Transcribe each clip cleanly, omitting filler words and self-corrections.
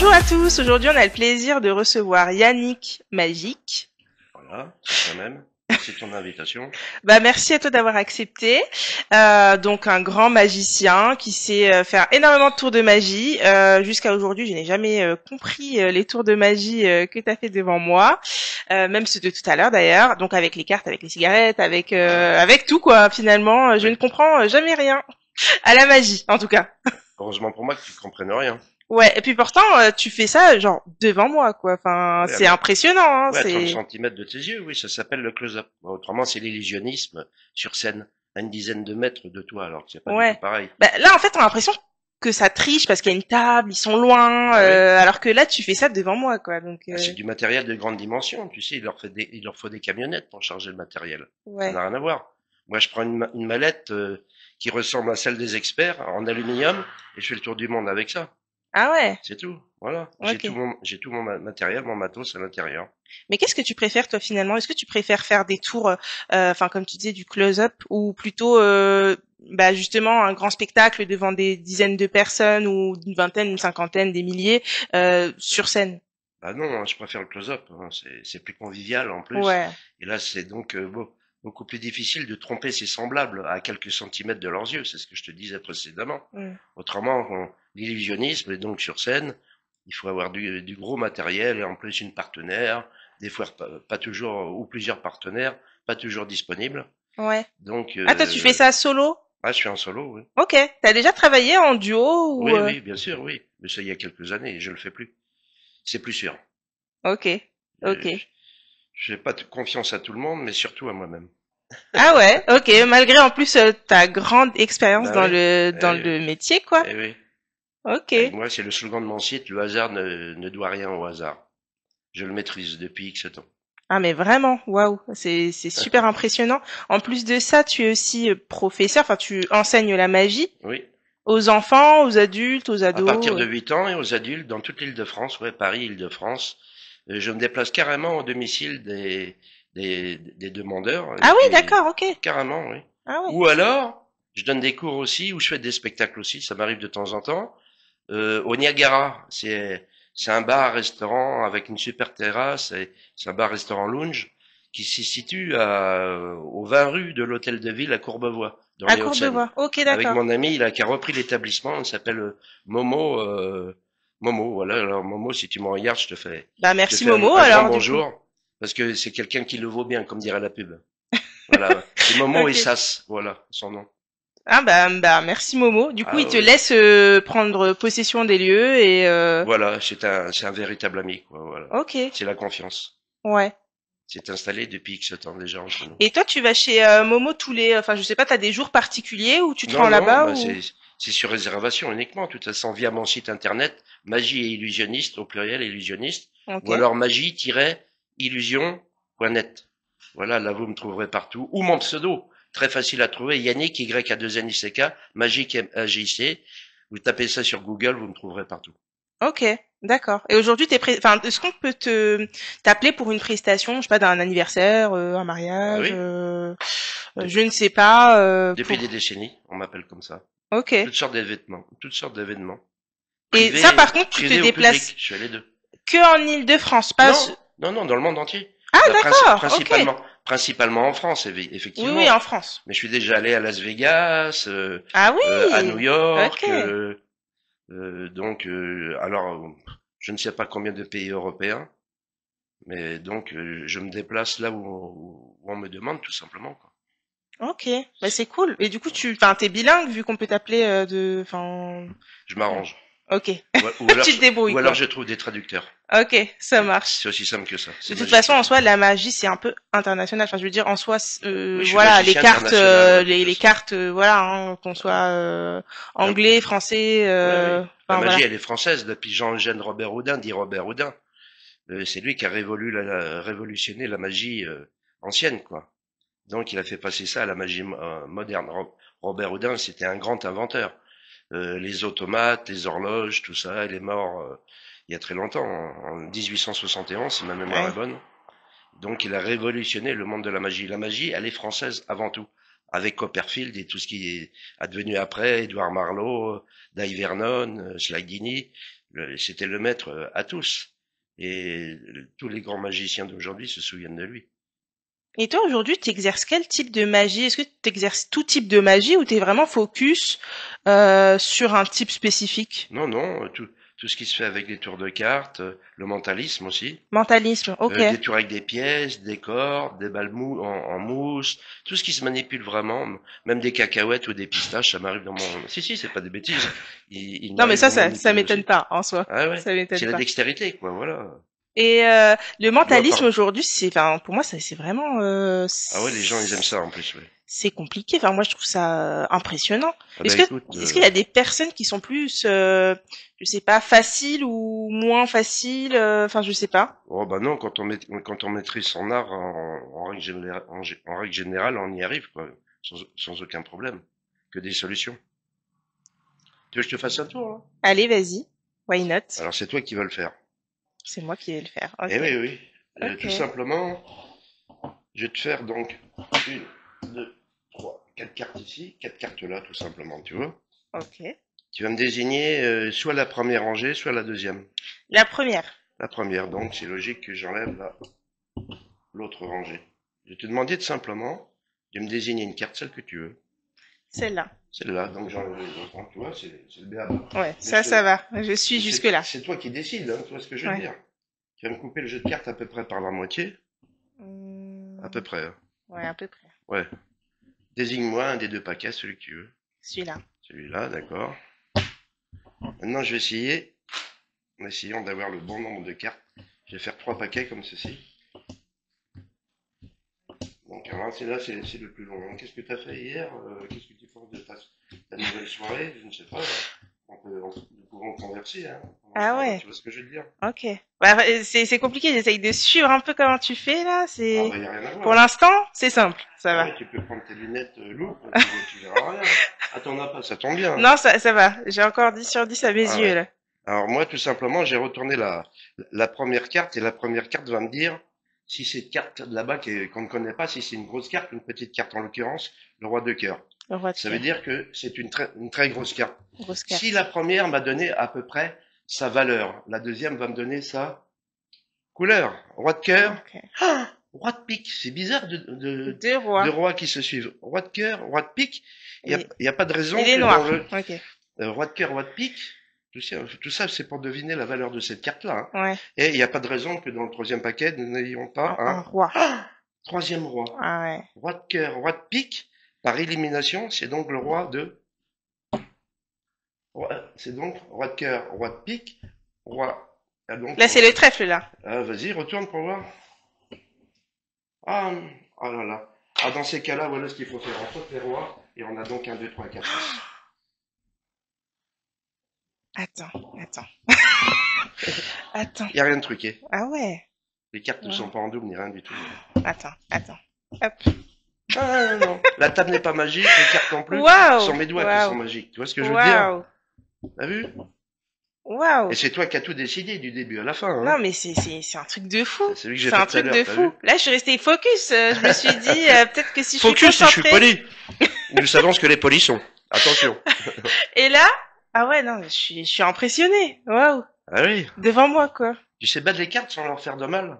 Bonjour à tous, aujourd'hui on a le plaisir de recevoir Yannick Magique. Voilà, c'est quand même. Merci de ton invitation. Merci à toi d'avoir accepté. Donc un grand magicien qui sait faire énormément de tours de magie. Jusqu'à aujourd'hui, je n'ai jamais compris les tours de magie que tu as fait devant moi, même ceux de tout à l'heure d'ailleurs. Donc avec les cartes, avec les cigarettes, avec tout quoi. Finalement, je ne Oui. comprends jamais rien à la magie, en tout cas. Heureusement pour moi que tu ne comprennes rien. Ouais, et puis pourtant, tu fais ça genre devant moi, quoi. Enfin, Oui, c'est impressionnant, hein. ouais, à 30 C'est centimètres de tes yeux, oui, ça s'appelle le close-up. Autrement, c'est l'illusionnisme sur scène, à une dizaine de mètres de toi, alors que c'est pas du tout ouais. pareil. Là, en fait, on a l'impression que ça triche parce qu'il y a une table, ils sont loin, Ah oui? alors que là, tu fais ça devant moi, quoi. Donc, Ah, c'est du matériel de grande dimension, tu sais, il leur faut des camionnettes pour charger le matériel. Ça ouais. n'a rien à voir. Moi, je prends une mallette qui ressemble à celle des experts en aluminium et je fais le tour du monde avec ça. Ah ouais. C'est tout. Voilà. Ok. J'ai tout mon matériel, mon matos à l'intérieur. Mais qu'est-ce que tu préfères, toi, finalement? Est-ce que tu préfères faire des tours, enfin, comme tu disais, du close-up, ou plutôt, justement, un grand spectacle devant des dizaines de personnes, ou une vingtaine, une cinquantaine, des milliers, sur scène? Bah non, hein, je préfère le close-up, hein, c'est plus convivial en plus. Ouais. Et là, c'est donc beaucoup plus difficile de tromper ses semblables à quelques centimètres de leurs yeux, c'est ce que je te disais précédemment. Mm. Autrement, l'illusionnisme est donc sur scène, il faut avoir du gros matériel et en plus une partenaire, des fois pas toujours, ou plusieurs partenaires, pas toujours disponibles. Ouais. Donc, Ah, toi, tu fais ça solo? je suis en solo, oui. Ok. T'as déjà travaillé en duo ou Oui, oui, bien sûr, oui. Mais ça, il y a quelques années, et je le fais plus. C'est plus sûr. Ok. Ok. Euh, Je fais pas confiance à tout le monde, mais surtout à moi-même. Ah ouais, ok. Malgré en plus ta grande expérience Bah oui, dans eh oui, le métier, quoi. eh oui. Ok. Avec moi, c'est le slogan de mon site, le hasard ne doit rien au hasard. Je le maîtrise depuis X temps. Ah mais vraiment, waouh, c'est super impressionnant. En plus de ça, tu es aussi professeur. Enfin, tu enseignes la magie Oui. aux enfants, aux adultes, aux À partir ados. de 8 ans et aux adultes dans toute l'île de France, ouais, Paris, île de France, je me déplace carrément au domicile des demandeurs et Ah oui, puis d'accord, ok. carrément, oui. Ah ouais. Ou alors, je donne des cours aussi, ou je fais des spectacles aussi, ça m'arrive de temps en temps. Au Niagara, c'est un bar-restaurant avec une super terrasse, c'est un bar-restaurant lounge qui se situe aux 20 rues de l'hôtel de ville à Courbevoie, dans À les Hauts-de-Seine. Courbevoie. Ok, Avec d'accord. mon ami, qui a repris l'établissement, il s'appelle Momo. Momo, voilà. Alors Momo, si tu me regardes, Bah je te merci fais Momo un grand alors du coup. bonjour, parce que c'est quelqu'un qui le vaut bien, comme dirait la pub. Voilà. C'est Momo et Ok. Sas, voilà son nom. Ah merci Momo. Du coup, Ah il te oui. laisse prendre. Possession des lieux et Voilà, c'est un véritable ami, quoi. Voilà. ok. C'est la confiance. Ouais. C'est installé depuis X temps déjà entre nous. Et toi, tu vas chez Momo enfin, je sais pas, t'as des jours particuliers où tu te Non, rends non, là-bas bah ou? c'est sur réservation uniquement. De toute façon, via mon site internet, magie et illusionniste au pluriel illusionniste, Ok. ou alors magie-illusion.net. Voilà, là vous me trouverez partout. Ou mon pseudo, très facile à trouver, Yannick Y A 2 N I C K, magique MAJC. Vous tapez ça sur Google, vous me trouverez partout. Ok. D'accord. Et aujourd'hui, enfin, est-ce qu'on peut t'appeler pour une prestation, je sais pas, d'un anniversaire, un Ah mariage, oui, je depuis, ne sais pas, depuis des pour. décennies, on m'appelle comme ça. Ok. Toutes sortes d'événements. Et ça, par contre, tu te Privé ou public, déplaces je fais les deux. que en Île-de-France, pas. Non, non, non, dans le monde entier. Ah, Bah, d'accord. Ok. principalement en France, Oui, oui, effectivement. en France. Mais je suis déjà allé à Las Vegas, Ah à New oui. York, Ok. alors, je ne sais pas combien de pays européens, mais donc je me déplace là où on me demande tout simplement, quoi. Ok. Bah c'est cool. Et du coup, enfin, t'es bilingue vu qu'on peut t'appeler enfin. Je m'arrange. Ok. Ou alors, Tu te débrouilles ou alors quoi. je trouve des traducteurs. Ok, ça marche. C'est aussi simple que ça. De C'est toute façon, en magicien. soi, la magie, c'est un peu international. Enfin, je veux dire, en soi, Oui, je suis voilà, les magicien cartes, international, ouais, de toute les façon. cartes, voilà, hein, qu'on soit La- anglais, français, Oui, oui. La enfin magie, voilà. elle est française depuis Jean-Eugène Robert Houdin, dit Robert Houdin. C'est lui qui a révolutionné la magie ancienne, quoi. Donc, il a fait passer ça à la magie moderne. Robert Houdin, c'était un grand inventeur. Les automates, les horloges, tout ça, il est mort il y a très longtemps, en 1871, si ma mémoire est Ouais. bonne. Donc, il a révolutionné le monde de la magie. La magie, elle est française avant tout, avec Copperfield et tout ce qui est advenu après, Édouard Marlowe, Dai Vernon, Slydini. C'était le maître à tous. Et tous les grands magiciens d'aujourd'hui se souviennent de lui. Et toi, aujourd'hui, tu exerces quel type de magie? Est-ce que tu exerces tout type de magie ou tu es vraiment focus sur un type spécifique? Non, non, tout ce qui se fait avec les tours de cartes, le mentalisme aussi, Mentalisme, ok. des tours avec des pièces, des cordes, des balles en mousse, tout ce qui se manipule vraiment, même des cacahuètes ou des pistaches, ça m'arrive dans mon... Si, c'est pas des bêtises. Il Non, mais m'arrive de ça manipuler m'étonne aussi. pas en soi. Ah ouais, Ça m'étonne c'est la pas. dextérité, quoi, voilà. Et le Moi, mentalisme aujourd'hui, enfin, pour moi, c'est vraiment, Ah ouais, les gens, ils aiment ça en plus, ouais. c'est compliqué. Enfin, moi, je trouve ça impressionnant. Ah bah écoute, Est-ce qu'il y a des personnes qui sont plus, je sais pas, faciles ou moins faciles, enfin, je sais pas. oh bah non, quand on maîtrise son art en règle générale, on y arrive, quoi, sans aucun problème, que des solutions. Tu veux que je te fasse un tour, là? Allez, vas-y. Why not? Alors c'est toi qui vas le faire. C'est moi qui vais le faire. Eh Ok. oui, oui. Ok. Tout simplement, je vais te faire donc une, deux, trois, quatre cartes ici, quatre cartes là, tout simplement, tu vois. Ok. Tu vas me désigner soit la première rangée, soit la deuxième. La première. La première, donc c'est logique que j'enlève l'autre rangée. Je vais te demander tout simplement de me désigner une carte, celle que tu veux. Celle-là. Celle-là, donc j'enlève les autres. Tu vois, c'est le béaba. Ouais, Mais ça va. Je suis jusque-là. C'est toi qui décides, hein, tu vois ce que je veux Ouais. dire. Tu vas me couper le jeu de cartes à peu près par la moitié. À peu près, hein. Ouais, à peu près. Ouais. Désigne-moi un des deux paquets, celui que tu veux. Celui-là. Celui-là, d'accord. Maintenant, je vais essayer, en essayant d'avoir le bon nombre de cartes. Je vais faire 3 paquets comme ceci. Donc, alors, là, c'est le plus long. Qu'est-ce que tu as fait hier? Qu'est-ce que tu penses de ta nouvelle soirée? Je ne sais pas. Nous pouvons converser, hein. Ah ouais. Tu vois ce que je veux dire? Ok. Bah, c'est compliqué. J'essaye de suivre un peu comment tu fais là. Ah, bah, y a rien à voir. Pour l'instant, c'est simple. Ça va. Ouais, tu peux prendre tes lunettes loupe, tu verras rien. Ah, t'en as pas, ça tombe bien. Non, ça va. J'ai encore 10 sur 10 à mes yeux Ouais. là. Alors moi, tout simplement, j'ai retourné la première carte et la première carte va me dire si cette carte là-bas qu'on ne connaît pas, si c'est une grosse carte ou une petite carte, en l'occurrence, le roi de cœur. Le roi de Ça cœur. veut dire que c'est une très grosse carte. Grosse carte. Si la première m'a donné à peu près sa valeur, la deuxième va me donner sa couleur. Roi de cœur, Ok. ah, roi de pique. C'est bizarre Deux rois. de rois qui se suivent. Roi de cœur, roi de pique. Il y a pas de raison Et les que noirs. dans le Ok. roi de cœur, roi de pique. Tout ça, c'est pour deviner la valeur de cette carte-là, hein. Ouais. Et il n'y a pas de raison que dans le troisième paquet, nous n'ayons pas Un roi. troisième roi. Ah ouais. Roi de cœur, roi de pique. Par élimination, c'est donc le roi de... C'est donc roi de cœur, roi de pique, roi... Ah, donc, Là, c'est le trèfle là. Ah, vas-y, retourne pour voir. Ah, oh là là. Ah, dans ces cas-là, voilà ce qu'il faut faire. On saute les rois et on a donc 1, 2, 3, 4, 6. Attends. Attends. Il n'y a rien de truqué. Ah ouais. Les cartes ne sont pas en double ni rien du tout. Attends. Hop. Ah non, la table n'est pas magique, les cartes non plus. Waouh. Ce sont mes doigts qui sont magiques. Tu vois ce que je veux dire? Waouh. T'as vu? Waouh. Et c'est toi qui as tout décidé du début à la fin, hein. Non, mais c'est un truc de fou. C'est celui que j'ai C'est fait un tout à truc l'heure, de t'as fou. vu? Là, je suis restée focus. Je me suis dit, peut-être que si je suis Focus, si je suis concentrée. poli. Nous savons ce que les polis sont. Attention. Et là, ah ouais, non, je suis impressionnée. Waouh. Ah oui. Devant moi, quoi. Tu sais battre les cartes sans leur faire de mal?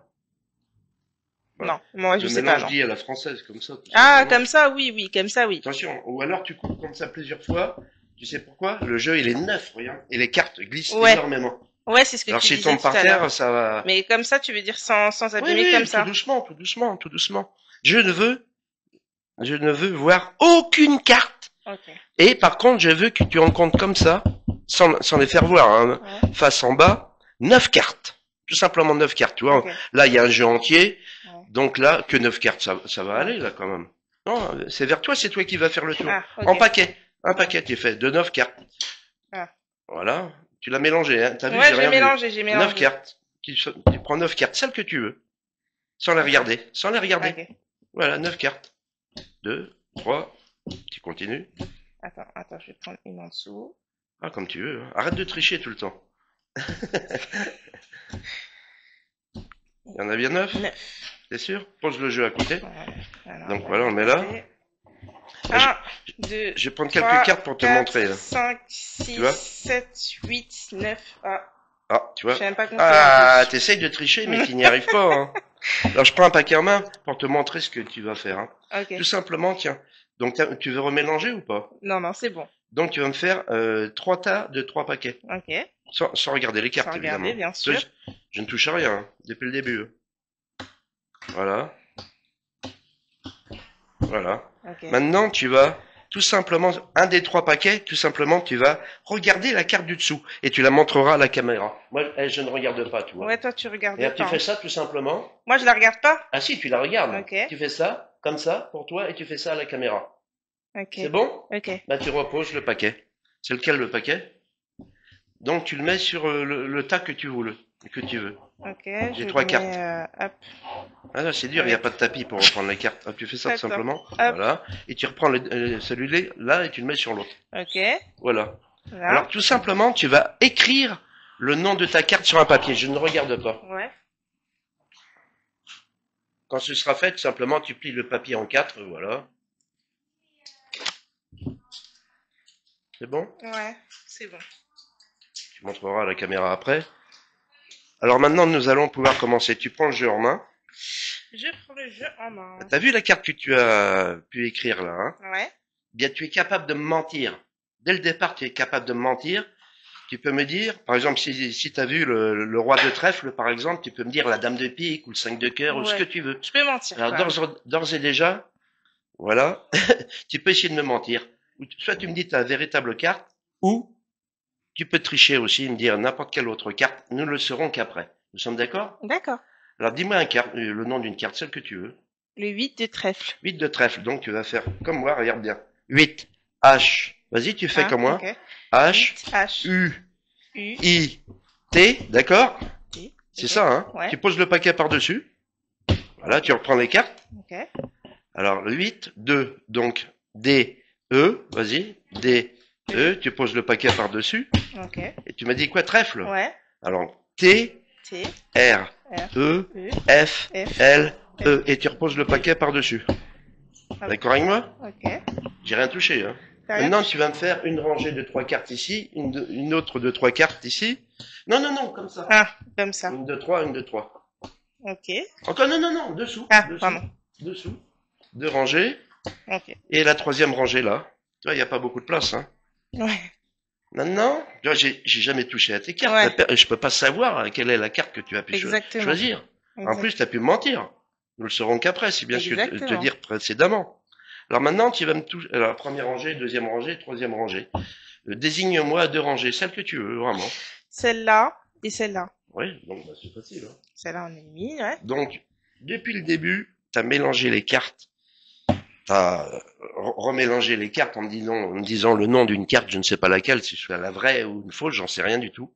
Voilà. Non, moi, je Le sais pas, mélange non. dit à la française, comme ça. tout Ah, simplement. comme ça, oui, comme ça, oui. Attention. Ou alors tu coupes comme ça plusieurs fois. Tu sais pourquoi? Le jeu, il est neuf, regarde. Et les cartes glissent Ouais. énormément. Ouais, c'est ce que Alors tu s'ils disais tombent tout par à l'heure. terre, ça va... Mais comme ça, tu veux dire sans abîmer Oui, comme tout ça. doucement, tout doucement, tout doucement. Je ne veux voir aucune carte. Ok. Et par contre, je veux que tu en comptes comme ça, sans les faire voir, hein, Ouais. face en bas, 9 cartes. Tout simplement 9 cartes, tu vois. Ok. Là, il y a un jeu entier. Ouais. Donc là, que 9 cartes, ça va aller, là, quand même. Non, c'est vers toi, c'est toi qui vas faire le tour. Ah, ok. En paquet. Un paquet qui est fait de 9 cartes. Ah. Voilà. Tu l'as mélangé, hein. T'as vu, Ouais, j'ai rien vu. j'ai mélangé. 9 cartes. Tu prends 9 cartes, celles que tu veux. Sans les regarder. Sans les regarder. Ok. Voilà, 9 cartes. 2, 3. Tu continues. Attends, je vais prendre une en dessous. Ah, comme tu veux. Arrête de tricher tout le temps. Il y en a bien 9? 9. T'es sûr? Pose le jeu à côté. Voilà. Donc voilà, on le met là. 1, 2, Je vais prendre quelques 3, cartes pour te 4, montrer, là. 5, 6, Tu vois 7, 8, 9. Ah, Ah, tu Je vois. sais même pas compter en Ah, plus. t'essayes de tricher, mais tu n'y arrives pas, hein. Alors, je prends un paquet en main pour te montrer ce que tu vas faire, hein. Tout Ok. simplement, tiens. Donc, tu veux remélanger ou pas? Non, non, c'est bon. Donc, tu vas me faire 3 tas de 3 paquets. Ok. Sans regarder les Sans cartes, regarder, évidemment. bien Ça, sûr. je ne touche à rien, hein, depuis le début. Voilà. Voilà. Ok. Maintenant, tu vas tout simplement, un des 3 paquets, tout simplement, tu vas regarder la carte du dessous et tu la montreras à la caméra. Moi, je ne regarde pas, tu vois. Ouais, toi, tu Et regardes là, tu pas, fais hein. ça tout simplement. Moi, je la regarde pas. Ah si, tu la regardes. Ok. Tu fais ça, comme ça, pour toi, et tu fais ça à la caméra. Ok. C'est bon? Ok. Bah, tu reposes le paquet. C'est lequel le paquet? Donc, tu le mets sur le tas que tu veux. Ok. Les Je le 3 cartes. mets, hop, Ah non, c'est dur, il n'y a avec. pas de tapis pour reprendre les cartes. Hop, tu fais ça tout Attends. simplement. Hop. Voilà. Et tu reprends celui-là là et tu le mets sur l'autre. Ok. Voilà. Là. Alors tout simplement, tu vas écrire le nom de ta carte sur un papier. Je ne regarde pas. Ouais. Quand ce sera fait, tout simplement, tu plies le papier en 4. Voilà. C'est bon? Ouais. C'est bon. Tu montreras à la caméra après. Alors maintenant, nous allons pouvoir commencer. Tu prends le jeu en main. Je prends le jeu en main. T'as vu la carte que tu as pu écrire là, hein? Ouais. Bien, tu es capable de me mentir. Dès le départ, tu es capable de me mentir. Tu peux me dire, par exemple, si tu as vu le roi de trèfle, par exemple, tu peux me dire la dame de pique ou le 5 de cœur ou ce que Ouais. tu veux. Je peux mentir, Alors quoi. d'ores et déjà, voilà, tu peux essayer de me mentir. Soit tu me dis ta véritable carte, ou tu peux tricher aussi et me dire n'importe quelle autre carte. Nous ne le saurons qu'après. Nous sommes d'accord? D'accord. Alors dis-moi le nom d'une carte, celle que tu veux. Le 8 de trèfle. 8 de trèfle, donc tu vas faire comme moi, regarde bien. 8, H. Vas-y, tu fais Ah, comme moi. ok. H, 8, H, U, U, I, T, d'accord? T. C'est Ok. ça, hein? Ouais. Tu poses le paquet par-dessus. Voilà, tu reprends les cartes. Ok. Alors, le 8, 2, donc D, E, vas-y, D, E, tu poses le paquet par-dessus. Ok. Et tu m'as dit quoi, trèfle? Ouais. Alors, T, T, R, R, E, E, F, F, L, E, F. et tu reposes le paquet par-dessus. Hop. D'accord avec moi? Ok. J'ai rien touché, hein. T'as rien Maintenant, touché. tu vas me faire une rangée de 3 cartes ici, une autre de 3 cartes ici. Non, non, non, comme ça. Ah, comme ça. Une de 3, une de 3. Ok. Encore, non, non, non, dessous, Ah, dessous, pardon. dessous. 2 rangées. Ok. Et la 3e rangée là. Tu vois, il n'y a pas beaucoup de place, hein. Ouais. Maintenant, tu vois, j'ai jamais touché à tes cartes. Ouais. Je peux pas savoir quelle est la carte que tu as pu Exactement. choisir. En Exact. plus, tu as pu me mentir. Nous le saurons qu'après, si bien sûr te Exactement. dire précédemment. Alors maintenant, tu vas me toucher. Alors, première rangée, deuxième rangée, troisième rangée. Désigne-moi 2 rangées, celle que tu veux, vraiment. Celle-là et celle-là. Oui, donc bah, c'est facile, hein. Celle-là, on a mis, ouais. Donc, depuis le début, tu as mélangé les cartes. Tu as remélangé les cartes en me disant le nom d'une carte, je ne sais pas laquelle, si c'est la vraie ou une fausse, j'en sais rien du tout.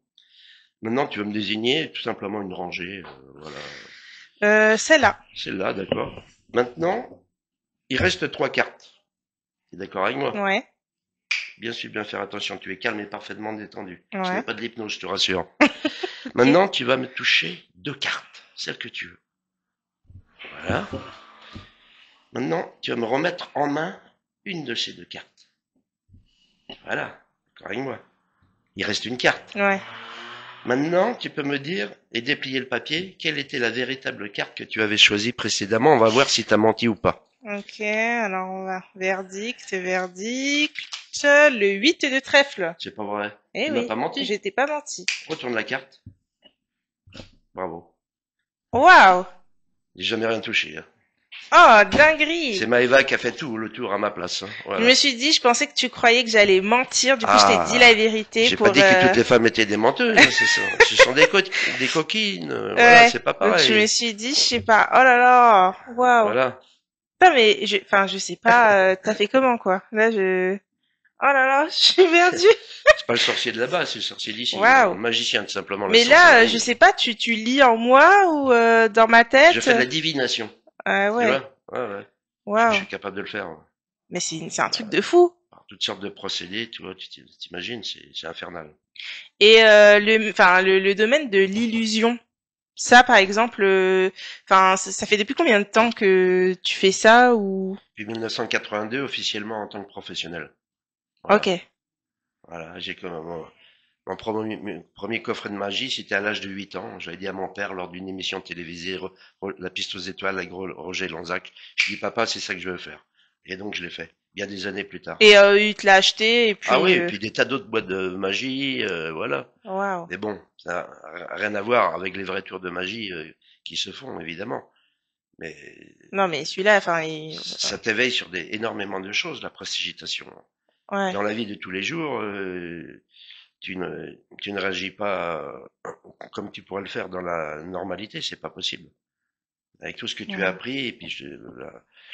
Maintenant, tu vas me désigner tout simplement une rangée, voilà. Celle-là. Celle-là, d'accord. Maintenant, il reste 3 cartes. Tu es d'accord avec moi? Ouais. Bien sûr, bien faire attention. Tu es calme et parfaitement détendu. Ce Ouais. n'est pas de l'hypnose, je te rassure. Maintenant, tu vas me toucher 2 cartes, celles que tu veux. Voilà. Maintenant, tu vas me remettre en main une de ces 2 cartes. Voilà. D'accord avec moi. Il reste une carte. Ouais. Maintenant, tu peux me dire et déplier le papier, quelle était la véritable carte que tu avais choisie précédemment. On va voir si tu as menti ou pas. Ok, alors on va. Verdict, verdict. Le 8 de trèfle. C'est pas vrai. Eh Tu m'as oui. pas menti. J'étais pas menti. Retourne la carte. Bravo. Waouh. J'ai jamais rien touché, hein. Oh, dinguerie. C'est Maëva qui a fait tout le tour à ma place, hein. Voilà. Je me suis dit, je pensais que tu croyais que j'allais mentir. Du coup, je t'ai dit la vérité j'ai pour. pas dit que toutes les femmes étaient des menteuses, hein, ce sont des coquines, voilà, Ouais. c'est pas Donc je me pareil. suis dit, je sais pas. Oh là là. Waouh. Voilà. Putain, mais je sais pas. T'as fait comment quoi? Là, je. Oh là là, je suis perdue. C'est pas le sorcier de là-bas, c'est le sorcier d'ici. Waouh. Le magicien, tout simplement. Mais là, je sais pas. Tu lis en moi ou dans ma tête? Je fais de la divination. Ah Tu ouais. vois? Ouais, ouais. Je Waouh. suis capable de le faire, hein. Mais c'est un truc de fou. Par toutes sortes de procédés, tu vois, tu t'imagines, c'est infernal. Et le domaine de l'illusion. Ça, par exemple, ça fait depuis combien de temps que tu fais ça ou? Depuis 1982, officiellement en tant que professionnel. Voilà. Ok. Voilà, j'ai comme Mon premier coffret de magie, c'était à l'âge de 8 ans. J'avais dit à mon père lors d'une émission télévisée, La piste aux étoiles avec Roger Lanzac, je dis papa, c'est ça que je veux faire. Et donc je l'ai fait, bien des années plus tard. Et il te l'a acheté et Ah puis. oui, et puis des tas d'autres boîtes de magie, voilà. Waouh. Mais bon, ça n'a rien à voir avec les vraies tours de magie qui se font, évidemment. Mais Non mais celui-là, enfin, ça t'éveille sur énormément de choses, la prestigitation. ouais. Dans la vie de tous les jours, tu ne réagis pas comme tu pourrais le faire dans la normalité, c'est pas possible. Avec tout ce que tu as Ouais. appris, et puis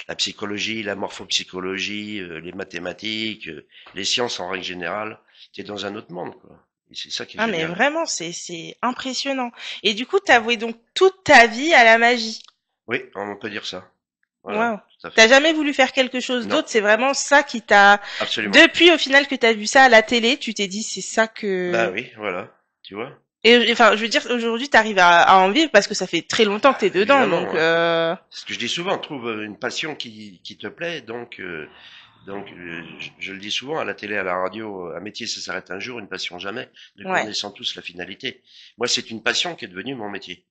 la psychologie, la morphopsychologie, les mathématiques, les sciences en règle générale, tu es dans un autre monde, quoi. Et c'est ça qui est Ah mais génial. vraiment, c'est impressionnant. Et du coup, t'as voué donc toute ta vie à la magie. Oui, on peut dire ça. Voilà, Waouh. tout à T'as fait. jamais voulu faire quelque chose Non, d'autre, c'est vraiment ça qui t'a. absolument. Depuis au final que t'as vu ça à la télé, tu t'es dit c'est ça Bah que. oui, voilà, tu vois. Et enfin, je veux dire, aujourd'hui, t'arrives à en vivre parce que ça fait très longtemps que t'es dedans, Évidemment, donc. ouais. Ce que je dis souvent, trouve une passion qui te plaît, donc, je le dis souvent à la télé, à la radio, un métier ça s'arrête un jour, une passion jamais. Nous Ouais. connaissons tous la finalité. Moi, c'est une passion qui est devenue mon métier.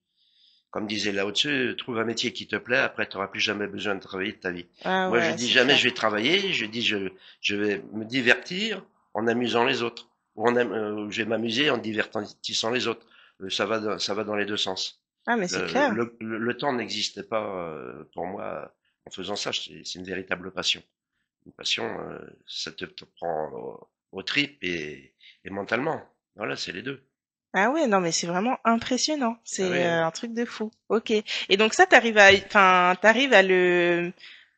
Comme disait Lao Tzu, trouve un métier qui te plaît, après tu n'auras plus jamais besoin de travailler de ta vie. Ah Moi, je ouais, dis c'est jamais clair. je vais travailler, je dis je vais me divertir en amusant les autres. Je vais m'amuser en divertissant les autres. Ça va dans les deux sens. Ah mais c'est clair. Le temps n'existait pas pour moi en faisant ça. C'est une véritable passion. Une passion, ça te prend aux tripes et mentalement. Voilà, c'est les deux. Ah ouais, non mais c'est vraiment impressionnant. Ah C'est oui, hein. un truc de fou. Ok. Et donc ça, t'arrives à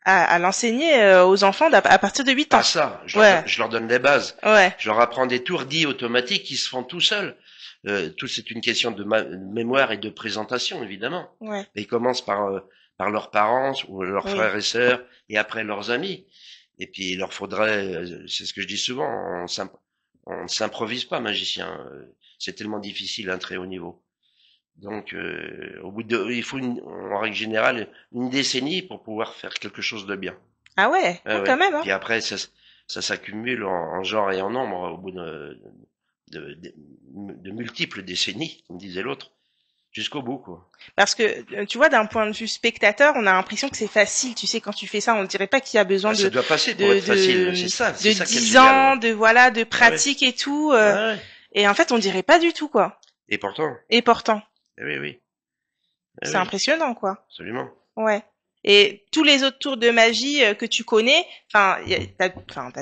à l'enseigner aux enfants à partir de 8 Pas ans. ça. Ouais, Je leur donne les bases. ouais, Je leur apprends des tours dits automatiques qui se font tout seuls. Tout c'est une question de mémoire et de présentation, évidemment. ouais, Et ils commencent par leurs parents ou leurs oui. frères et sœurs et après leurs amis. Et puis il leur faudrait, c'est ce que je dis souvent, on ne s'improvise pas magicien. C'est tellement difficile à un très haut niveau. Donc au bout de, il faut en règle générale une décennie pour pouvoir faire quelque chose de bien. Ah ouais, Ouais, ah, quand ouais. même, hein. Puis après ça s'accumule en genre et en nombre au bout de multiples décennies, comme disait l'autre, jusqu'au bout quoi. Parce que tu vois, d'un point de vue spectateur, on a l'impression que c'est facile. Tu sais, quand tu fais ça, on dirait pas qu'il y a besoin Bah, ça doit passer pour de, être facile, de, c'est de ça qui est 10 génial. ans, Ouais. de voilà, de Ah ouais, pratique et tout. ah ouais. Et en fait, on dirait pas du tout, quoi. Et pourtant, Et pourtant, eh oui, oui, eh c'est oui, impressionnant, quoi. absolument. Ouais. Et tous les autres tours de magie que tu connais, t'as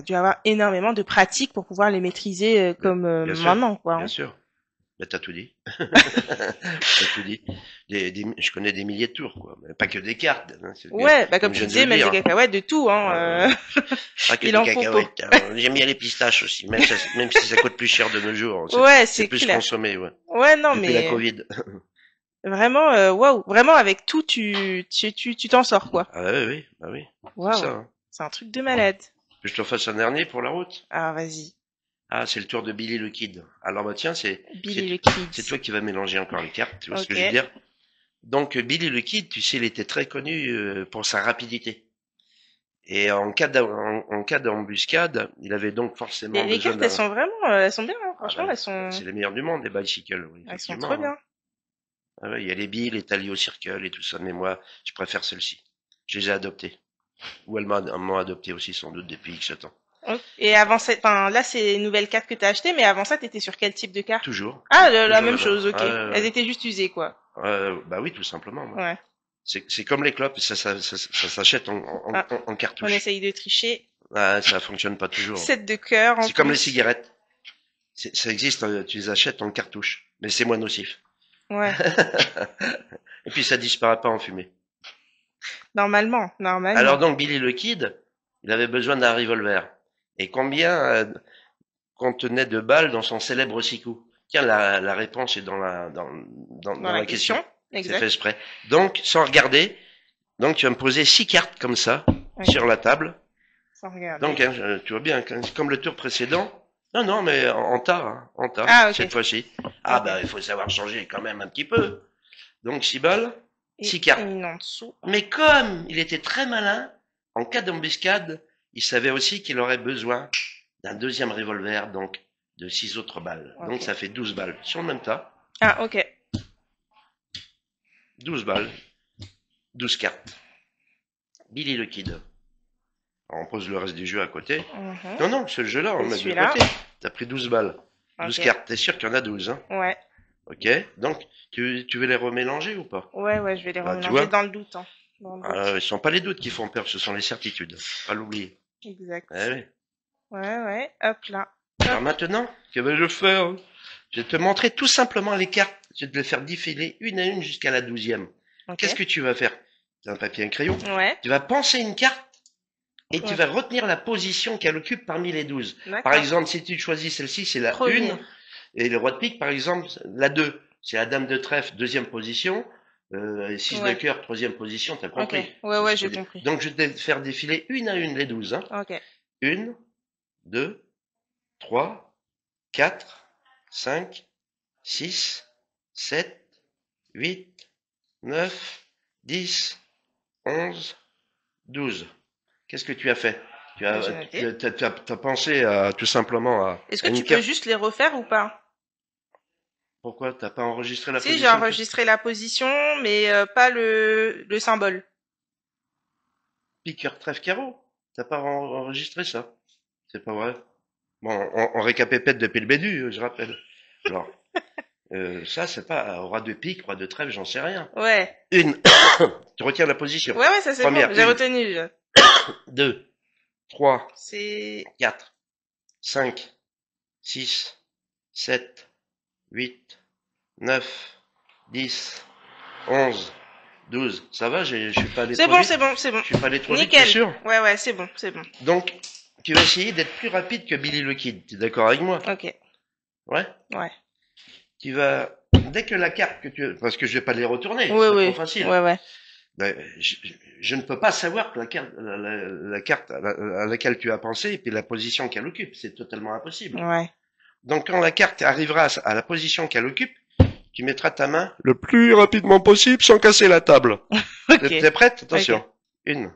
dû avoir énormément de pratiques pour pouvoir les maîtriser Bien, comme bien sûr, maintenant, quoi. bien Hein. sûr. Bah, t'as tout dit. T'as tout dit. Je connais des milliers de tours, quoi. Mais pas que des cartes, hein, Ouais, bah comme comme je tu viens de le disais, même des dire. cacahuètes, de tout, hein. Pas que Il des en faut pas. cacahuètes. J'aime bien les pistaches aussi, même si ça coûte plus cher de nos jours. Ouais, C'est c'est plus clair. consommé, ouais. Ouais, non, Depuis la mais Covid. vraiment, waouh, vraiment avec tout, tu t'en sors, quoi. Ah oui, oui, bah oui, c'est ça. Waouh, Hein. c'est un truc de malade. Que je te fasse un dernier pour la route? Ah, vas-y, Ah, c'est le tour de Billy le Kid. Alors bah tiens, Billy the Kid. c'est toi qui vas mélanger encore les cartes, tu vois ce que Ok. je veux dire? Donc Billy le Kid, tu sais, il était très connu pour sa rapidité. Et en cas d'embuscade, il avait donc forcément Les besoin cartes, elles d'un... sont vraiment, elles sont bien, hein. Ah Franchement, c'est les meilleurs du monde, les bicycles, oui, elles sont effectivement. trop Hein. bien. Ah ouais, il y a les billes, les Talio Circle et tout ça, mais moi, je préfère celle-ci. Je les ai adoptées. Ou m'ont adopté aussi, sans doute, depuis X temps. Ok. Et avant cette, enfin, là, c'est les nouvelles cartes que t'as achetées, mais avant ça, t'étais sur quel type de carte? Toujours. Ah, la Toujours même là-bas. chose, ok. Ah, ouais, Elles ouais. étaient juste usées, quoi. Bah oui, tout simplement. Ouais. Ouais. C'est comme les clopes, ça s'achète Ah, en on cartouche. essaye de tricher. Ah, ça fonctionne pas toujours. 7 de cœur, en C'est comme les plus. cigarettes. Ça existe, tu les achètes en cartouche, mais c'est moins nocif. Ouais. Et puis ça disparaît pas en fumée. Normalement, Alors normalement. donc Billy le Kid, il avait besoin d'un revolver. Et combien contenait de balles dans son célèbre six coups? Tiens, la réponse est Dans dans la la question. question. C'est fait Exact. exprès. Donc, sans regarder, donc tu vas me poser 6 cartes comme ça Ok. sur la table. Sans regarder. Donc, hein, tu vois bien, comme le tour précédent. Non, non, mais en tas, hein, en tas, Ah, ok. cette fois-ci. Ah Ok. bah, il faut savoir changer quand même un petit peu. Donc 6 balles, Et 6 cartes. une en dessous. Mais comme il était très malin, en cas d'embuscade, il savait aussi qu'il aurait besoin d'un deuxième revolver, donc de 6 autres balles. Ok. Donc ça fait 12 balles sur le même tas. Ah, ok. 12 balles, 12 cartes. Billy le Kid. Alors, on pose le reste du jeu à côté. Mhm. Non, non, ce jeu-là, on Et le met de celui-là côté. T'as pris 12 balles. 12 Ok. cartes. T'es sûr qu'il y en a 12, hein? Ouais. Ok. Donc, tu veux les remélanger ou pas? Ouais, ouais, je vais les Bah, tu remélanger vois. dans le doute, hein. Dans le doute. Ce sont pas les doutes qui font peur, ce sont les certitudes. Pas l'oublier. Exact. Eh oui. Ouais, ouais. Hop là. Alors maintenant, que vais-je faire? Je vais te montrer tout simplement les cartes. Je vais te les faire défiler une à une jusqu'à la 12e. Ok. Qu'est-ce que tu vas faire? Tu as un papier et un crayon. Ouais. Tu vas penser une carte et tu Ouais. vas retenir la position qu'elle occupe parmi les 12. Par D'accord. exemple, si tu choisis celle-ci, c'est la Premier. 1. Et le roi de pique, par exemple, la 2. C'est la dame de trèfle, deuxième position. 6 Ouais. de cœur, troisième position, t'as Ok. compris? Ouais, ouais, C'est ce j'ai que je- compris. Donc je vais te faire défiler une à une les 12. Hein. Ok. 1, 2, 3, 4, 5, 6, 7, 8, 9, 10, 11, 12. Qu'est-ce que tu as fait? Tu J'ai as, noté. t'as pensé à, tout simplement à Est-ce que une tu peux carte. juste les refaire ou pas? Pourquoi t'as pas enregistré la Si, j'ai position? enregistré la position, mais pas le symbole. Piqueur, trèfle, carreau. T'as pas enregistré ça? C'est pas vrai. Bon, on récapépète depuis le début, je rappelle. Alors, ça, c'est pas roi de pique, roi de trèfle, j'en sais rien. Ouais. Une. Tu retiens la position. Ouais, ouais, ça c'est bon. Première, J'ai une. retenu. 2, 3, C'est 4, 5, 6, 7, 8, 9, 10, 11, 12. Ça va, je suis pas allé c'est trop bon, vite? c'est bon, c'est bon. Je suis pas allé trop vite, Nickel. t'es sûr? Ouais, ouais, c'est bon, c'est bon. Donc, tu vas essayer d'être plus rapide que Billy le Kid. T'es d'accord avec moi? Ok. Ouais? Ouais. Tu vas, dès que la carte que tu, parce que je vais pas les retourner, Oui, c'est oui. trop facile. Ouais, ouais. Ben, je ne peux pas savoir que la carte à laquelle tu as pensé et puis la position qu'elle occupe, c'est totalement impossible. Ouais. Donc quand la carte arrivera à la position qu'elle occupe, tu mettras ta main le plus rapidement possible sans casser la table. Ok. T'es prête? Attention. Ok. 1,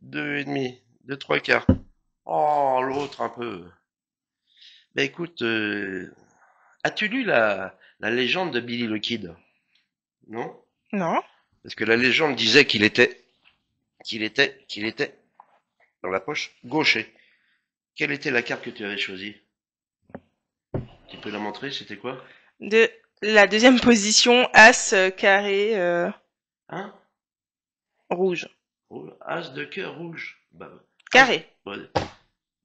2 et demi, 2, 3 quarts. Oh, l'autre un peu. Ben écoute, as-tu lu la légende de Billy le Kid? Non? Non. Parce que la légende disait qu'il était dans la poche gaucher. Quelle était la carte que tu avais choisie? Tu peux la montrer, c'était quoi? De la deuxième position, As carré Hein? rouge. As de cœur rouge. Bah, Carré. ouais.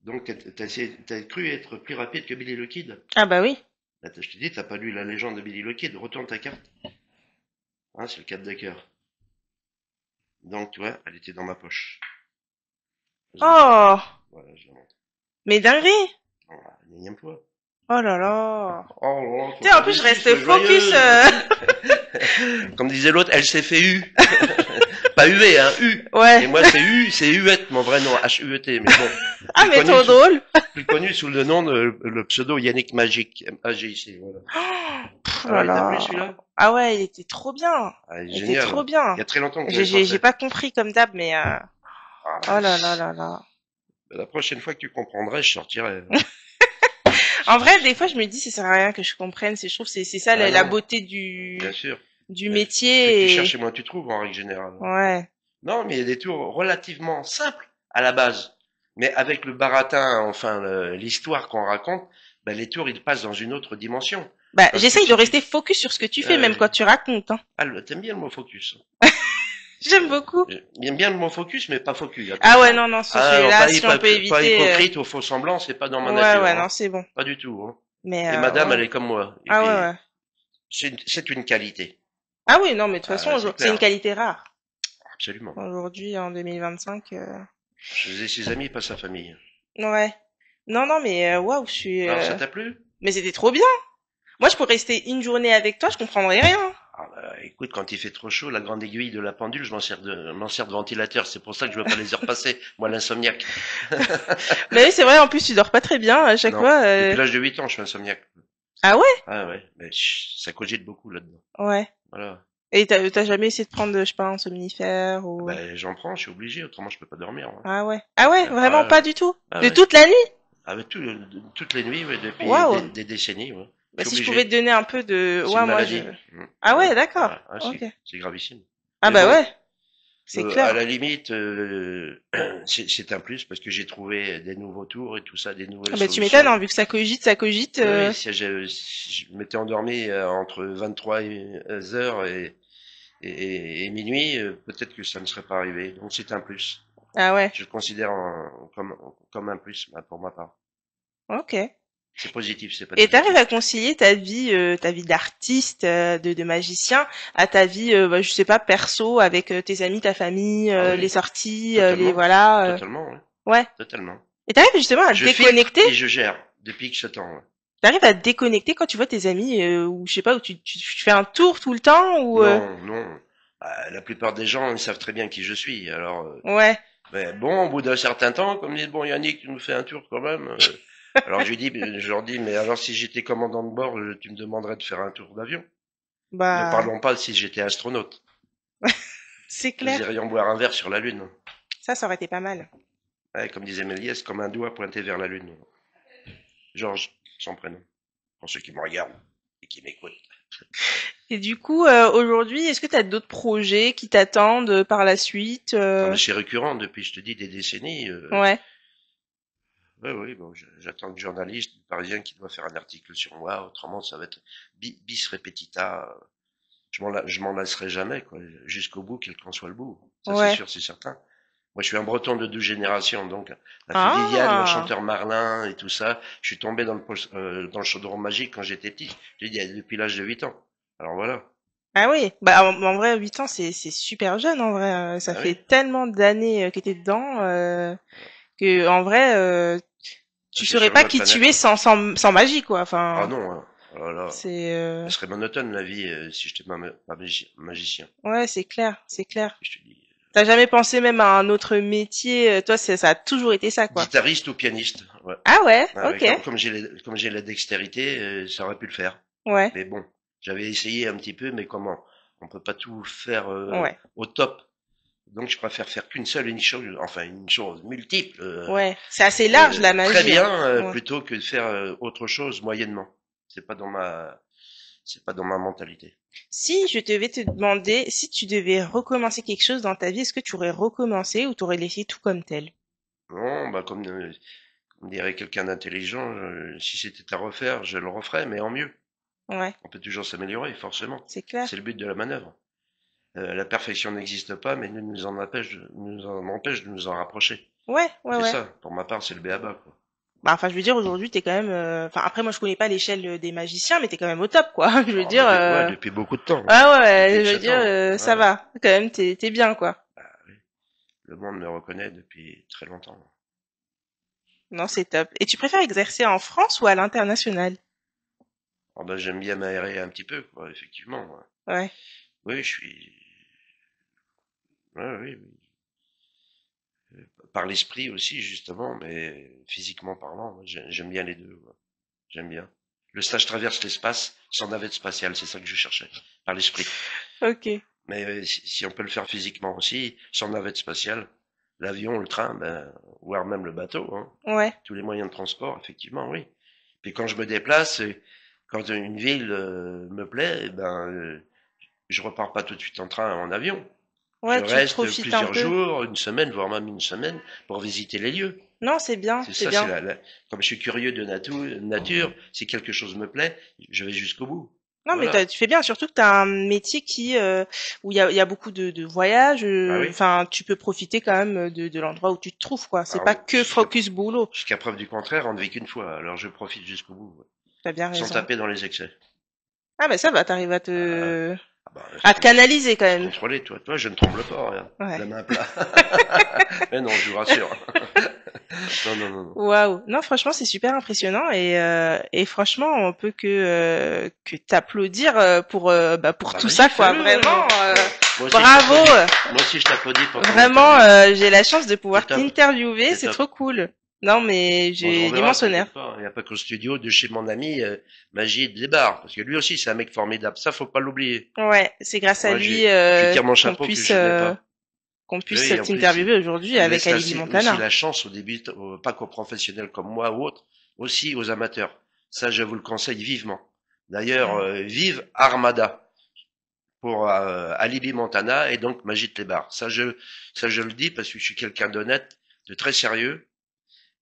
Donc t'as cru être plus rapide que Billy le Kid? Ah bah oui. Là, je te dis, t'as pas lu la légende de Billy le Kid. Retourne ta carte. Hein, c'est le 4 de cœur. Donc, tu vois, elle était dans ma poche. Oh. Voilà, je la montre. Mais dinguerie. Voilà, une énième fois. Oh là là. Oh là là, Tu sais, en plus, je reste focus. Comme disait l'autre, elle s'est fait U. Pas UV, hein, U. Ouais. Et moi, c'est U, c'est Huette, mon vrai nom, H-U-E-T. Mais bon. Ah, mais trop drôle. Plus connu sous le nom de le pseudo Yannick Magic, M-A-G-I-C, voilà. Oh Ah là ouais, t'as là. vu celui-là? Ah ouais, il était trop bien. Ah, il est Il était génial. trop bien. Il y a très longtemps que je l'ai pas J'ai fait. pas compris comme d'hab, mais Ah, oh là là là là. la prochaine fois que tu comprendrais, je sortirai. En vrai, des fois, je me dis, ça sert à rien que je comprenne. Je trouve c'est ça Ah la non, beauté bien sûr. du Plus métier. tu Et... cherches et moins tu trouves, en règle générale. Ouais. Non, mais il y a des tours relativement simples à la base. Mais avec le baratin, enfin, l'histoire qu'on raconte, ben, les tours, ils passent dans une autre dimension. Bah, Parce j'essaye que de si rester focus sur ce que tu fais, même quand tu racontes. Hein. Ah, t'aimes bien le mot focus. J'aime beaucoup. J'aime bien le mot focus, mais pas focus. Attention. Ah ouais, non, non, sur celui-là, si on peut éviter... Pas hypocrite ou faux semblant, c'est pas dans ma nature. Ouais, hein. non, c'est bon. Pas du tout. Hein. Mais, et madame, ouais. elle est comme moi. Et ah puis, ouais, ouais. C'est une qualité. Ah oui, non, mais de toute façon, c'est une qualité rare. Absolument. Aujourd'hui, en 2025... Je faisais ses amis, pas sa famille. Ouais. Non, non, mais waouh, je suis... Alors, ça t'a plu? Mais c'était trop bien. Moi, je pourrais rester une journée avec toi, je comprendrais rien. Ah bah, écoute, quand il fait trop chaud, la grande aiguille de la pendule, je m'en sers de ventilateur. C'est pour ça que je veux pas les heures passer, moi l'insomniaque. Mais oui, c'est vrai, en plus, tu dors pas très bien à chaque fois. Depuis l'âge de 8 ans, je suis insomniaque. Ah ouais? Ah ouais, mais ça cogite beaucoup là-dedans. Ouais. Voilà. Et t'as jamais essayé de prendre, je sais pas, un somnifère ou... Bah, j'en prends, je suis obligé, autrement je peux pas dormir. Hein. Ah ouais. Ah ouais, vraiment pas du tout. Ah de ouais. toute la nuit? Avec toutes les nuits, ouais, depuis Waouh. des décennies, ouais. Bah, Je suis si je pouvais te obligé. donner un peu de, C'est ouais, une moi maladie. ah Ouais. ouais, d'accord. Ah, ah, Ok. c'est gravissime. Ah Mais bah bon, ouais, c'est à clair. la limite, c'est un plus parce que j'ai trouvé des nouveaux tours et tout ça, des Ah nouvelles bah tu m'étonnes, solutions. hein, vu que ça cogite, ça cogite. Oui, oui, si je m'étais endormi entre 23 heures et minuit, peut-être que ça ne serait pas arrivé. Donc c'est un plus. Ah ouais, Je le considère comme un plus pour ma part. ok. C'est positif, c'est pas Et t'arrives négatif. à concilier ta vie d'artiste, de magicien, à ta vie, bah, je sais pas, perso, avec tes amis, ta famille, Ah les oui, sorties, les totalement, voilà. totalement, ouais, Ouais. totalement. Et t'arrives justement à te Je filtre déconnecter. et je gère depuis que je temps. Ouais. T'arrives à te déconnecter quand tu vois tes amis, ou je sais pas, où tu fais un tour tout le temps, ou Non, non. La plupart des gens, ils savent très bien qui je suis. Alors, ouais. mais bon, au bout d'un certain temps, comme ils disent, bon, Yannick, tu nous fais un tour quand même. Alors je leur dis, mais alors si j'étais commandant de bord, tu me demanderais de faire un tour d'avion. Ne Bah, parlons pas si j'étais astronaute. c'est Nous clair. irions boire un verre sur la Lune. Ça aurait été pas mal. Ouais, comme disait Méliès, comme un doigt pointé vers la Lune. Georges, son prénom. Pour ceux qui me regardent et qui m'écoutent. Et du coup, aujourd'hui, est-ce que t'as d'autres projets qui t'attendent par la suite Ah, mais c'est récurrent depuis, je te dis, des décennies. Ouais. Oui, oui, bon, j'attends le journaliste parisien qui doit faire un article sur moi. Autrement, ça va être bis repetita. Je m'en lasserai jamais, quoi. Jusqu'au bout, quel qu'en soit le bout. Ça, c'est Ouais. sûr, c'est certain. Moi, je suis un breton de 2 générations, donc la fille Liliane, Ah. l'enchanteur Marlin et tout ça. Je suis tombé dans le chaudron magique quand j'étais petit. Je l'ai dit, depuis l'âge de 8 ans. Alors voilà. Ah oui. Bah en vrai, 8 ans, c'est super jeune en vrai. Ça Ah fait oui. tellement d'années que t'es dedans que en vrai, Ah, tu c'est saurais sur une pas autre qui tu es planète. sans magie quoi. Ah Enfin, non, hein. Oh là là. c'est Elle serait monotone la vie si j'étais pas magicien. ouais, c'est clair, c'est clair. Je te dis. T'as jamais pensé même à un autre métier toi, ça a toujours été ça quoi. Guitariste ou pianiste. Ouais. Ah ouais, Ah ouais, ok. comme j'ai la dextérité, ça aurait pu le faire. Ouais, Mais bon, j'avais essayé un petit peu, mais comment? On peut pas tout faire ouais, au top. Donc je préfère faire qu'une seule une chose, enfin une chose multiple, ouais. C'est assez large la très magie, hein. bien, Ouais. plutôt que de faire autre chose moyennement. C'est pas c'est pas dans ma mentalité. Si je devais te demander, si tu devais recommencer quelque chose dans ta vie, est-ce que tu aurais recommencé ou t'aurais laissé tout comme tel? Non, bah comme dirait quelqu'un d'intelligent, si c'était à refaire, je le referais, mais en mieux. Ouais, On peut toujours s'améliorer, forcément. c'est clair. C'est le but de la manœuvre. La perfection n'existe pas, mais nous en empêche de nous en rapprocher. Ouais, ouais, C'est ouais. ça. Pour ma part, c'est le b.a.-ba, quoi. Bah, enfin, je veux dire, aujourd'hui, t'es quand même, enfin, après, moi, je connais pas l'échelle des magiciens, mais t'es quand même au top, quoi. Je veux Alors, dire, ouais, depuis beaucoup de temps. ah Depuis ouais, que je veux 7 dire, ans. ça Ouais. va. Quand même, t'es bien, quoi. Bah, oui. Le monde me reconnaît depuis très longtemps. Non, c'est top. Et tu préfères exercer en France ou à l'international? Alors, ben, j'aime bien m'aérer un petit peu, quoi, effectivement. Ouais. Ouais. Oui, je suis. Ouais, oui, oui. Par l'esprit aussi, justement, mais physiquement parlant, moi, j'aime bien les deux. Ouais. J'aime bien. Le stage traverse l'espace sans navette spatiale, c'est ça que je cherchais. Par l'esprit. Ok. Mais si on peut le faire physiquement aussi, sans navette spatiale, l'avion, le train, ben, voire même le bateau, hein, Ouais. tous les moyens de transport, effectivement, oui. Puis quand je me déplace, quand une ville me plaît, eh ben, je repars pas tout de suite en train, en avion. Je Ouais, tu reste profites un plusieurs peu. jours, une semaine, voire même une semaine, pour visiter les lieux. Non, c'est bien, C'est c'est ça, c'est bien. comme je suis curieux de nature, si quelque chose me plaît, je vais jusqu'au bout. Non, mais Voilà. tu fais bien, surtout que tu as un métier où il y a beaucoup de voyages. Bah oui. Enfin, tu peux profiter quand même de l'endroit où tu te trouves, quoi. C'est Alors, pas que focus boulot. jusqu'à preuve du contraire, on ne vit qu'une fois, alors je profite jusqu'au bout, ouais. T'as bien Sans raison. taper dans les excès. Ah, bah ça va, t'arrives Ah, ah bah, à te canaliser quand c'est même. contrôlé, toi, je ne tremble pas, regarde. Ouais. La main à plat. Mais non, je vous rassure. Non, non, non, non. Waouh. Non, franchement, c'est super impressionnant et franchement, on peut que t'applaudir pour Bah tout vas-y, ça, quoi. fais-le. Vraiment, Ouais. Moi aussi, je bravo. t'applaudis. Moi aussi, je t'applaudis pour ton Vraiment, interview. j'ai la chance de C'est pouvoir top. t'interviewer. C'est C'est top. trop cool. Non, mais Bon, on j'ai verra, l'immense honneur. t'inquiète pas. Il n'y a pas qu'au studio de chez mon ami Magie des bars. Parce que lui aussi, c'est un mec formidable. Ça, faut pas l'oublier. Ouais, c'est grâce à Moi, lui je lui tire mon qu'on chapeau que puisse. je n'ai pas. qu'on puisse Oui, en plus, t'interviewer aujourd'hui il avec laisse Alibi Montana. aussi la chance au début, pas qu'aux professionnels comme moi ou autres, aussi aux amateurs. Ça, je vous le conseille vivement. D'ailleurs, vive Armada pour Alibi Montana et donc Magite les Bars. Ça, je le dis parce que je suis quelqu'un d'honnête, de très sérieux,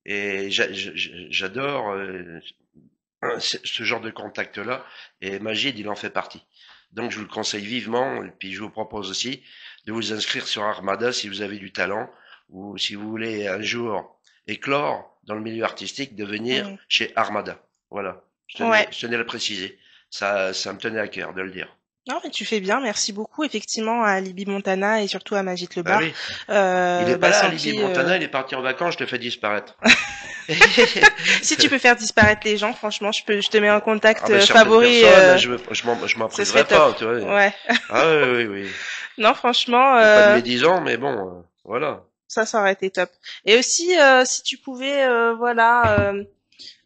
et j'adore ce genre de contact-là, et Magide, il en fait partie. Donc, je vous le conseille vivement, et puis je vous propose aussi de vous inscrire sur Armada si vous avez du talent, ou si vous voulez un jour éclore dans le milieu artistique, de venir chez Armada. Voilà. Je tenais à le préciser. Ça me tenait à cœur de le dire. Non, mais tu fais bien, merci beaucoup, effectivement, à Alibi Montana et surtout à Magite Le Bar. Oui. Il est pas là, Alibi Montana, il est parti en vacances, je te fais disparaître. Si tu peux faire disparaître les gens, franchement, je te mets en contact ben, favori. Je m'en priverai pas, tu vois. Ouais. Ah oui. Non, franchement. Pas de médisant, mais bon, voilà. Ça aurait été top. Et aussi, si tu pouvais,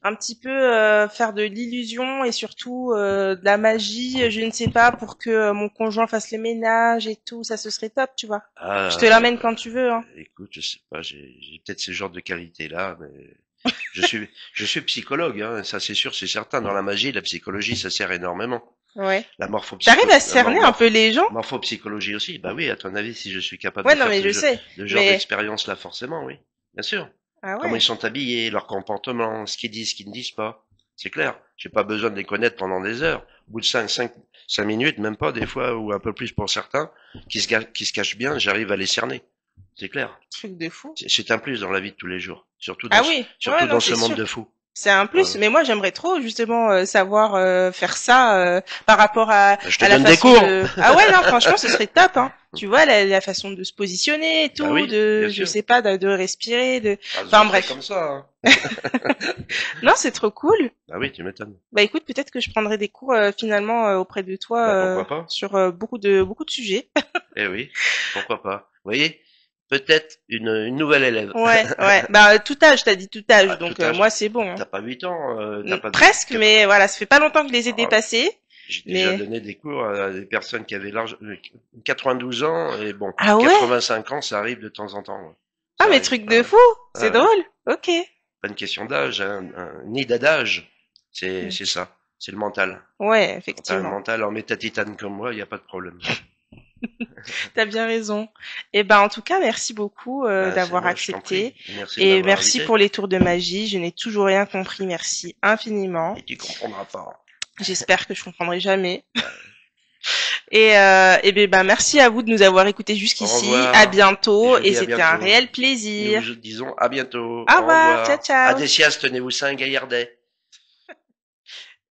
un petit peu faire de l'illusion et surtout de la magie, je ne sais pas, pour que mon conjoint fasse le ménage et tout, ça ce serait top, tu vois. Je te l'amène quand tu veux. Hein. Écoute, je sais pas, j'ai peut-être ce genre de qualité-là, mais je suis psychologue, hein, ça c'est sûr, c'est certain. Dans la magie, la psychologie, ça sert énormément. Ouais. La morphopsychologie. T'arrives à cerner un peu les gens? Morphopsychologie aussi, bah oui, à ton avis, si je suis capable de faire ce genre d'expérience-là, forcément, oui, bien sûr. Ah ouais. Comment ils sont habillés, leur comportement, ce qu'ils disent, ce qu'ils ne disent pas. C'est clair. J'ai pas besoin de les connaître pendant des heures. Au bout de 5 minutes, même pas, des fois, ou un peu plus pour certains, qui se cachent bien, j'arrive à les cerner. C'est clair. Truc de fou. C'est un plus dans la vie de tous les jours. Surtout dans, dans ce monde de fous. C'est un plus, mais moi j'aimerais trop justement savoir faire ça par rapport à je te à la donne façon des cours. Ah ouais, non, franchement, ce serait top, hein. Tu vois la façon de se positionner et tout, bah oui, je sais pas, de respirer, enfin bref. Comme ça. Hein. Non, c'est trop cool. Bah oui, tu m'étonnes. Bah écoute, peut-être que je prendrai des cours finalement auprès de toi pourquoi pas sur beaucoup de sujets. Eh oui, pourquoi pas. Vous voyez, peut-être une nouvelle élève. Ouais. Bah tout âge, t'as dit tout âge, donc tout âge. moi c'est bon. Hein. T'as pas 8 ans, presque, mais voilà, ça fait pas longtemps que je les ai dépassés. J'ai déjà donné des cours à des personnes qui avaient 92 ans et bon, 85 ans, ça arrive de temps en temps. Ah mais truc de fou, c'est drôle. Ok. Pas une question d'âge, ni d'adage. C'est ça, c'est le mental. Ouais, effectivement. Quand t'as un mental en métatitane comme moi, il y a pas de problème. T'as bien raison. Et ben en tout cas, merci beaucoup d'avoir accepté. Et merci pour les tours de magie. Je n'ai toujours rien compris. Merci infiniment. Et tu comprendras pas. J'espère que je comprendrai jamais. Et ben merci à vous de nous avoir écoutés jusqu'ici. À bientôt. Et c'était un réel plaisir. Nous vous disons à bientôt. Au revoir. Ciao. Adessias, tenez-vous sain, Gaillardet.